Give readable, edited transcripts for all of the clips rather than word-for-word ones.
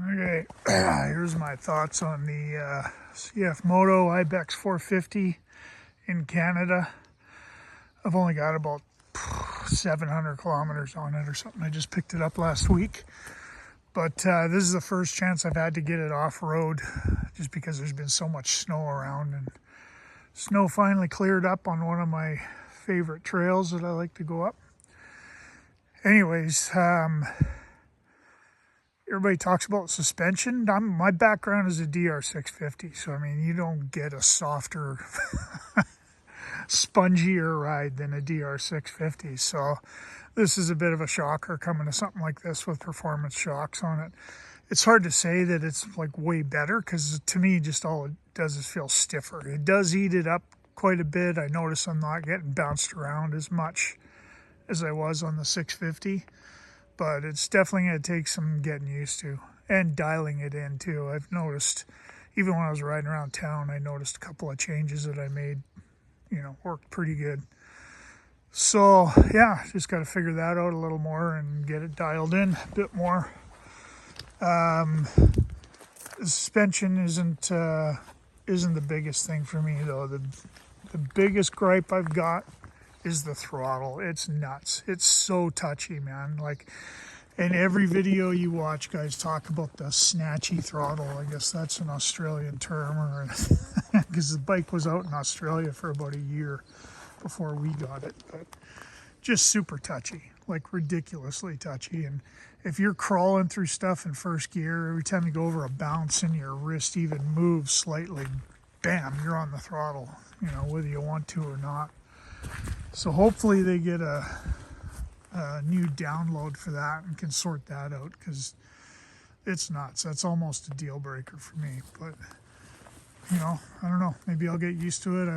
Okay, here's my thoughts on the CFMoto Ibex 450 in Canada. I've only got about 700 kilometers on it or something. I just picked it up last week. But this is the first chance I've had to get it off-road just because there's been so much snow around. And snow finally cleared up on one of my favorite trails that I like to go up. Anyways, everybody talks about suspension. My background is a DR650, so I mean, you don't get a softer, spongier ride than a DR650. So this is a bit of a shocker coming to something like this with performance shocks on it. It's hard to say that it's like way better because to me, just all it does is feel stiffer. It does eat it up quite a bit. I notice I'm not getting bounced around as much as I was on the 650. But it's definitely going to take some getting used to and dialing it in too. I've noticed, even when I was riding around town, I noticed a couple of changes that I made, worked pretty good. So yeah, just got to figure that out a little more and get it dialed in a bit more. The suspension isn't the biggest thing for me though. The biggest gripe I've got is the throttle. It's nuts. It's so touchy, man. Like in every video you watch, guys talk about the snatchy throttle. I guess that's an Australian term, or because the bike was out in Australia for about a year before we got it. But just super touchy, like ridiculously touchy. And if you're crawling through stuff in first gear, every time you go over a bounce and your wrist even moves slightly, bam, you're on the throttle, whether you want to or not. So hopefully they get a new download for that and can sort that out, because it's nuts. That's almost a deal breaker for me. But I don't know, maybe I'll get used to it.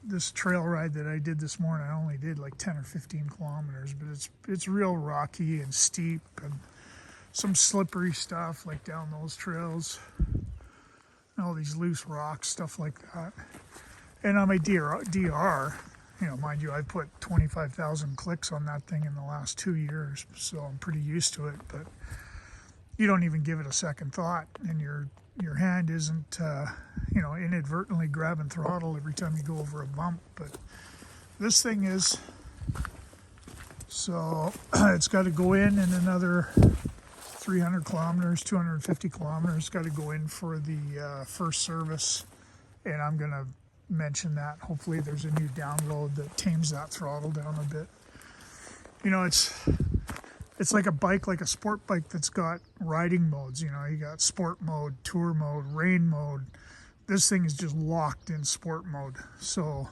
This trail ride that I did this morning, I only did like 10 or 15 kilometers, but it's real rocky and steep and some slippery stuff like down those trails, and all these loose rocks, stuff like that. And on my DR, mind you, I put 25,000 clicks on that thing in the last 2 years, so I'm pretty used to it. But you don't even give it a second thought, and your hand isn't, inadvertently grabbing throttle every time you go over a bump. But this thing is, so it's got to go in another 300 kilometers, 250 kilometers. Got to go in for the first service, and I'm gonna mention that. Hopefully there's a new download that tames that throttle down a bit. It's like a bike, like a sport bike that's got riding modes. You got sport mode, tour mode, rain mode. This thing is just locked in sport mode. So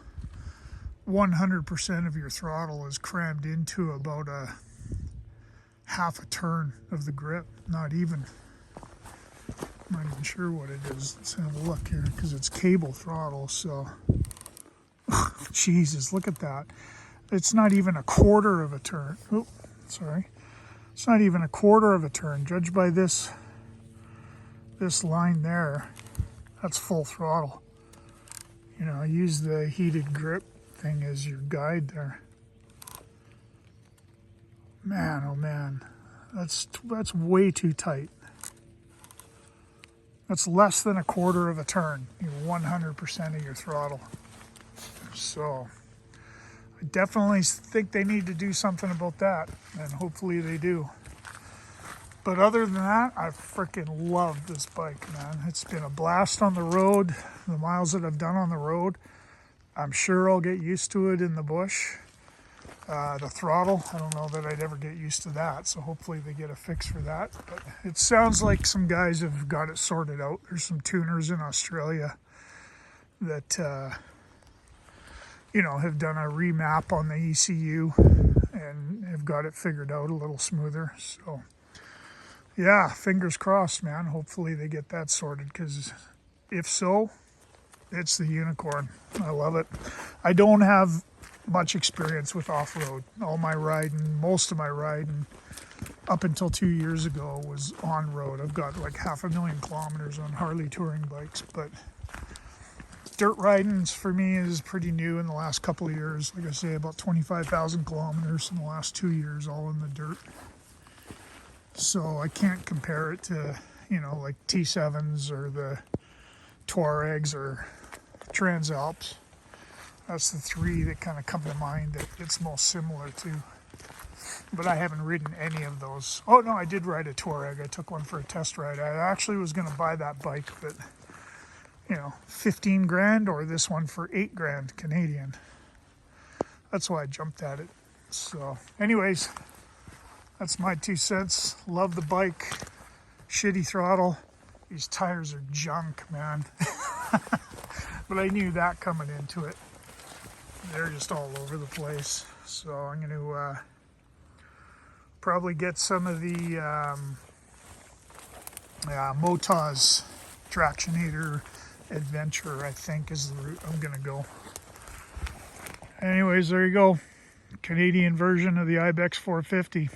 100% of your throttle is crammed into about a half a turn of the grip. Not even. I'm not even sure what it is. Let's have a look here, because it's cable throttle, so Jesus, look at that. It's not even a quarter of a turn. Oh, sorry. It's not even a quarter of a turn. Judged by this line there, that's full throttle. Use the heated grip thing as your guide there. Man, oh man, that's way too tight. That's less than a quarter of a turn. 100% of your throttle. So I definitely think they need to do something about that, and hopefully they do. But other than that, I freaking love this bike, man. It's been a blast on the road. The miles that I've done on the road, I'm sure I'll get used to it in the bush. The throttle, I don't know that I'd ever get used to that, so hopefully they get a fix for that. But it sounds like some guys have got it sorted out. There's some tuners in Australia that, have done a remap on the ECU and have got it figured out a little smoother. So, yeah, fingers crossed, man. Hopefully they get that sorted, because if so, it's the unicorn. I love it. I don't have much experience with off-road. Most of my riding up until 2 years ago was on-road. I've got like 500,000 kilometers on Harley touring bikes, but dirt riding for me is pretty new in the last couple of years. Like I say, about 25,000 kilometers in the last 2 years, all in the dirt. So I can't compare it to, you know, like T7s or the Touaregs or Transalps. That's the three that kind of come to mind that it's most similar to. But I haven't ridden any of those. Oh no, I did ride a Touareg. I took one for a test ride. I actually was going to buy that bike, but you know, 15 grand, or this one for 8 grand Canadian. That's why I jumped at it. So anyways, that's my 2 cents. Love the bike. Shitty throttle. These tires are junk, man. But I knew that coming into it. They're just all over the place. So I'm going to probably get some of the Motoz Tractionator Adventure, I think, is the route I'm going to go. Anyways, there you go. Canadian version of the Ibex 450.